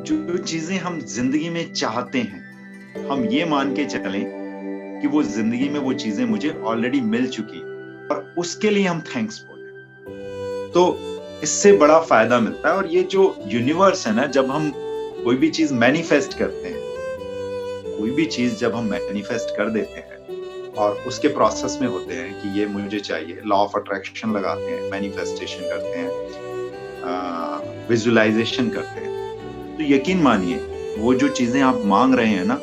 जो चीजें हम जिंदगी में चाहते हैं, हम ये मान के चलें कि वो जिंदगी में वो चीजें मुझे ऑलरेडी मिल चुकी हैं और उसके लिए हम थैंक्स बोलें, तो इससे बड़ा फायदा मिलता है। और ये जो यूनिवर्स है ना, जब हम कोई भी चीज मैनिफेस्ट करते हैं, कोई भी चीज जब हम मैनिफेस्ट कर देते हैं और उसके प्रोसेस में होते हैं कि ये मुझे चाहिए, लॉ ऑफ अट्रैक्शन लगाते हैं, मैनिफेस्टेशन करते हैं, विजुअलाइजेशन करते हैं, तो यकीन मानिए वो जो चीजें आप मांग रहे हैं ना,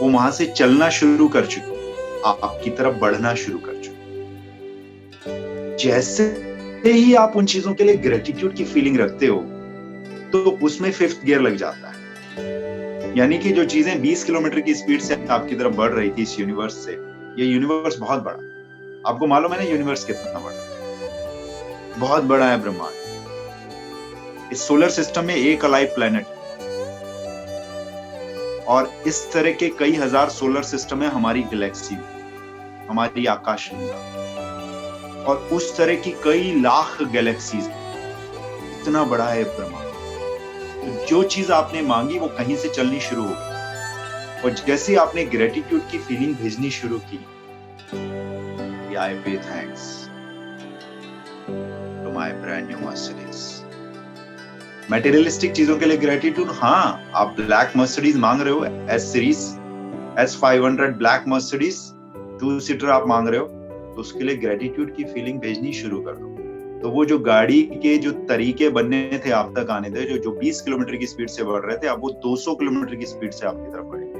वो वहां से चलना शुरू कर चुकी, आपकी तरफ बढ़ना शुरू कर चुकी। जैसे ही आप उन चीजों के लिए ग्रेटिट्यूड की फीलिंग रखते हो, तो उसमें फिफ्थ गियर लग जाता है। यानी कि जो चीजें 20 किलोमीटर की स्पीड से आपकी तरफ बढ़ रही थी इस यूनिवर्स से, ये यूनिवर्स बहुत बड़ा, आपको मालूम है ना यूनिवर्स कितना बड़ा, बहुत बड़ा है ब्रह्मांड। इस सोलर सिस्टम में एक अलाइव प्लेनेट, और इस तरह के कई हजार सोलर सिस्टम है हमारी गैलेक्सी में, हमारी आकाश गंगा, और उस तरह की कई लाख गैलेक्सीज, इतना बड़ा है ब्रह्मांड। तो जो चीज आपने मांगी वो कहीं से चलनी शुरू हो गई, और जैसे आपने ग्रेटिट्यूड की फीलिंग भेजनी शुरू की, I pay thanks to my brand new Mercedes. Materialistic चीजों के लिए ग्रेटिट्यूड, हाँ, आप ब्लैक मर्सिडीज मांग रहे हो, S series S500 black Mercedes 2 seater आप मांग रहे हो, तो उसके लिए ग्रेटिट्यूड की फीलिंग भेजनी शुरू कर दो। तो वो जो गाड़ी के जो तरीके बनने थे आप तक आने थे, जो 20 किलोमीटर की स्पीड से बढ़ रहे थे, अब वो 200 किलोमीटर की स्पीड से आपकी तरफ बढ़ेंगे।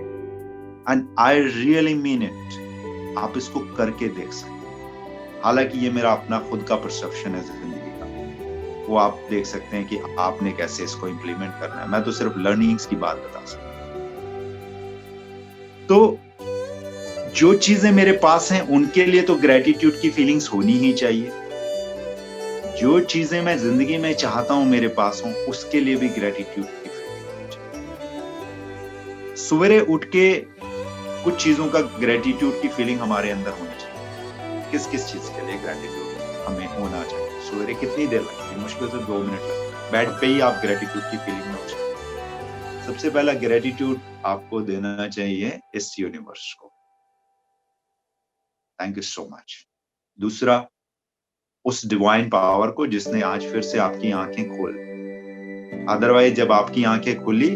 And I really mean it, आप इसको करके देख सकते हैं। हालांकि ये मेरा अपना खुद का परसेप्शन है जिंदगी का, वो आप देख सकते हैं कि आपने कैसे इसको इम्प्लीमेंट करना है। मैं तो सिर्फ लर्निंग्स की बात बता सकता हूं। तो जो चीजें मेरे पास हैं उनके लिए तो ग्रेटिट्यूड की फीलिंग्स होनी ही चाहिए। जो चीजें मैं जिंदगी में चाहता हूं मेरे पास हो, उसके लिए भी ग्रेटिट्यूड की फीलिंग होनी चाहिए। सवेरे उठ के कुछ चीजों का ग्रेटिट्यूड की फीलिंग हमारे अंदर होनी चाहिए। किस किस चीज के लिए ग्रेटिट्यूड हमें होना चाहिए? सवेरे कितनी देर लगती है? मुश्किल से 2 मिनट लगती है। बेड पे ही आप ग्रेटिट्यूड की फीलिंग में हो सकते हैं। सबसे पहला ग्रेटिट्यूड आपको देना चाहिए इस यूनिवर्स को, थैंक यू सो मच। दूसरा, उस डिवाइन पावर को जिसने आज फिर से आपकी आंखें खोल, अदरवाइज जब आपकी आंखें खुली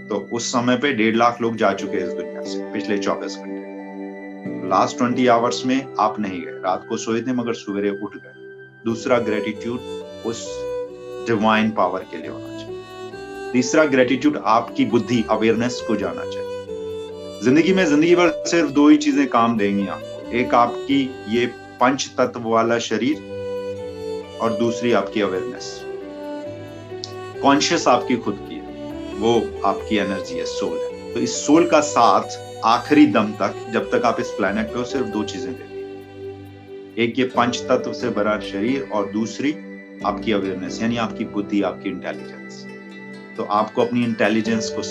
तो उस समय पे 1.5 लाख लोग जा चुके हैं इस दुनिया से पिछले 24 घंटे। लास्ट 20 आवर्स में आप नहीं गए, रात को सोए थे मगर सवेरे उठ गए। दूसरा ग्रेटिट्यूड उस डिवाइन पावर के लिए होना चाहिए। तीसरा ग्रेटिट्यूड आपकी बुद्धि, अवेयरनेस को जाना चाहिए। जिंदगी में जिंदगी भर सिर्फ 2 ही चीजें काम देंगी आपको, एक आपकी ये पंच तत्व वाला शरीर और दूसरी आपकी अवेयरनेस। कॉन्शियस आपकी खुद की है, वो आपकी एनर्जी है, सोल है। तो इस सोल का साथ आखिरी दम तक, जब तक आप इस प्लेनेट पे हो, सिर्फ 2 चीजें देती है। एक ये पंच तत्व से भरा शरीर और दूसरी आपकी अवेयरनेस, यानी आपकी बुद्धि, आपकी इंटेलिजेंस। तो आपको अपनी इंटेलिजेंस को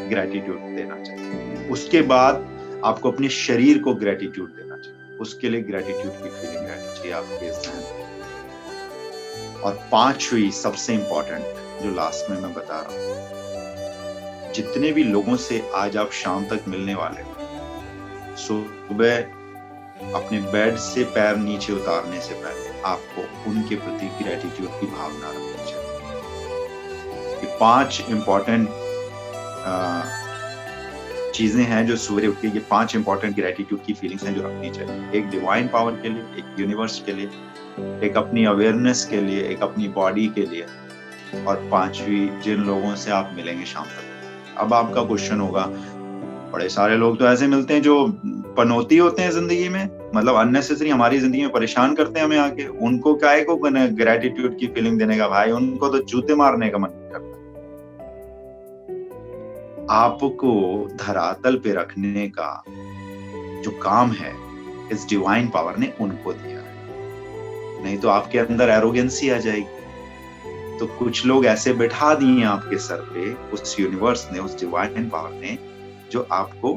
ग्रेटिट्यूड देना चाहिए। उसके बाद आपको अपने शरीर को ग्रेटिट्यूड देना चाहिए, उसके लिए ग्रेटिट्यूड की फीलिंग रहनी चाहिए आपके ज़हन में। और 5वीं सबसे इंपॉर्टेंट, जो लास्ट में मैं बता रहा हूं, जितने भी लोगों से आज आप शाम तक मिलने वाले हो, सुबह अपने बेड से पैर नीचे उतारने से पहले आपको उनके प्रति ग्रेटिट्यूड की भावना रखनी चाहिए। ये 5 इंपॉर्टेंट चीजें हैं जो सवेरे उठ के, ये 5 इंपॉर्टेंट ग्रेटिट्यूड की फीलिंग्स हैं जो रखनी चाहिए। एक डिवाइन पावर के लिए, एक यूनिवर्स के लिए, एक अपनी अवेयरनेस के लिए, एक अपनी बॉडी के लिए, और 5वीं जिन लोगों से आप मिलेंगे शाम तक। अब आपका क्वेश्चन होगा, बड़े सारे लोग तो ऐसे मिलते हैं जो पनौती होते हैं जिंदगी में, मतलब अननेसेसरी हमारी जिंदगी में परेशान करते हैं हमें आके, उनको काहे को ग्रेटिट्यूड की फीलिंग देने का? भाई उनको तो जूते मारने का मन करता है। आपको धरातल पे रखने का जो काम है इस डिवाइन पावर ने उनको दिया है, नहीं तो आपके अंदर एरोगेंसी आ जाएगी। तो कुछ लोग ऐसे बैठा दिए आपके सर पे उस यूनिवर्स ने, उस डिवाइन पावर ने, जो आपको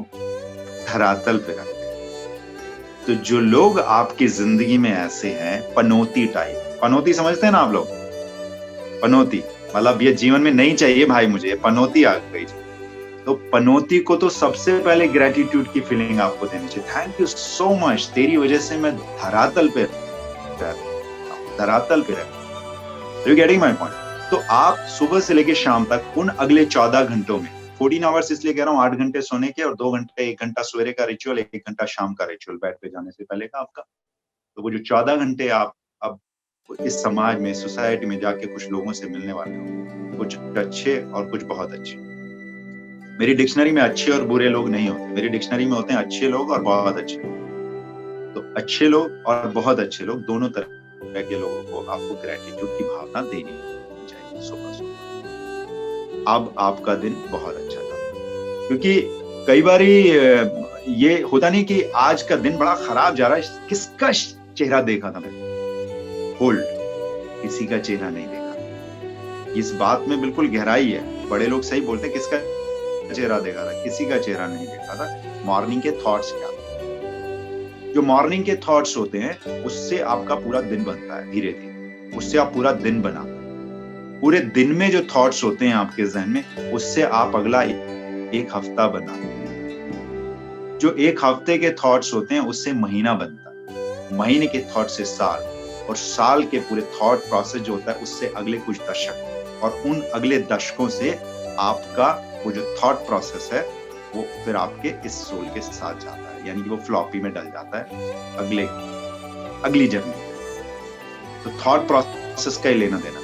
धरातल पे रखते हैं। तो जो लोग आपकी जिंदगी में ऐसे हैं, पनौती टाइप, पनौती समझते हैं ना आप लोग? पनौती मतलब ये जीवन में नहीं चाहिए भाई, मुझे पनौती आ गई। तो पनौती को तो सबसे पहले ग्रेटिट्यूड की फीलिंग आपको देनी चाहिए। थैंक यू सो मच, तेरी वजह से मैं धरातल पे रह। You getting my point? तो आप सुबह से लेकर शाम तक उन अगले 14 घंटों में 14 आवर्स इसलिए कह रहा हूँ, 8 घंटे सोने के और 2 घंटे, 1 घंटा सवेरे का रिचुअल, 1 घंटा शाम का रिचुअल बेड पे जाने से पहले का आपका। तो वो जो 14 घंटे आप अब इस समाज में, सोसाइटी में जाके कुछ लोगों से मिलने वाले हो, कुछ अच्छे और कुछ बहुत अच्छे। मेरी डिक्शनरी में अच्छे और बुरे लोग नहीं होते, मेरी डिक्शनरी में होते हैं अच्छे लोग और बहुत अच्छे लोग। तो अच्छे लोग और बहुत अच्छे लोग, दोनों तरह के लोगों को आपको ग्रेटिट्यूड की भावना देनी चाहिए सुबह सुबह। अब आपका दिन बहुत अच्छा था, क्योंकि कई बार ये होता नहीं कि आज का दिन बड़ा खराब जा रहा है, किसका चेहरा देखा था मैंने? होल्ड, किसी का चेहरा नहीं देखा। इस बात में बिल्कुल गहराई है। बड़े लोग सही बोलते हैं, किसका चेहरा देखा था? किसी का चेहरा नहीं देखा था। मॉर्निंग के थॉट्स क्या थे? जो मॉर्निंग के थॉट्स होते हैं उससे आपका पूरा दिन बनता है, धीरे धीरे उससे आप पूरा दिन बनाते हैं। पूरे दिन में जो थॉट्स होते हैं आपके जहन में, उससे आप अगला एक हफ्ता बनाते हैं। जो एक हफ्ते के थॉट्स होते हैं उससे महीना बनता है, महीने के थॉट से साल, और साल के पूरे थॉट प्रोसेस जो होता है उससे अगले कुछ दशक, और उन अगले दशकों से आपका वो जो थॉट प्रोसेस है वो फिर आपके इस सोल के साथ जाता है, यानी कि वो फ्लॉपी में डल जाता है अगली जर्नी। तो थॉट प्रोसेस का ही लेना देना।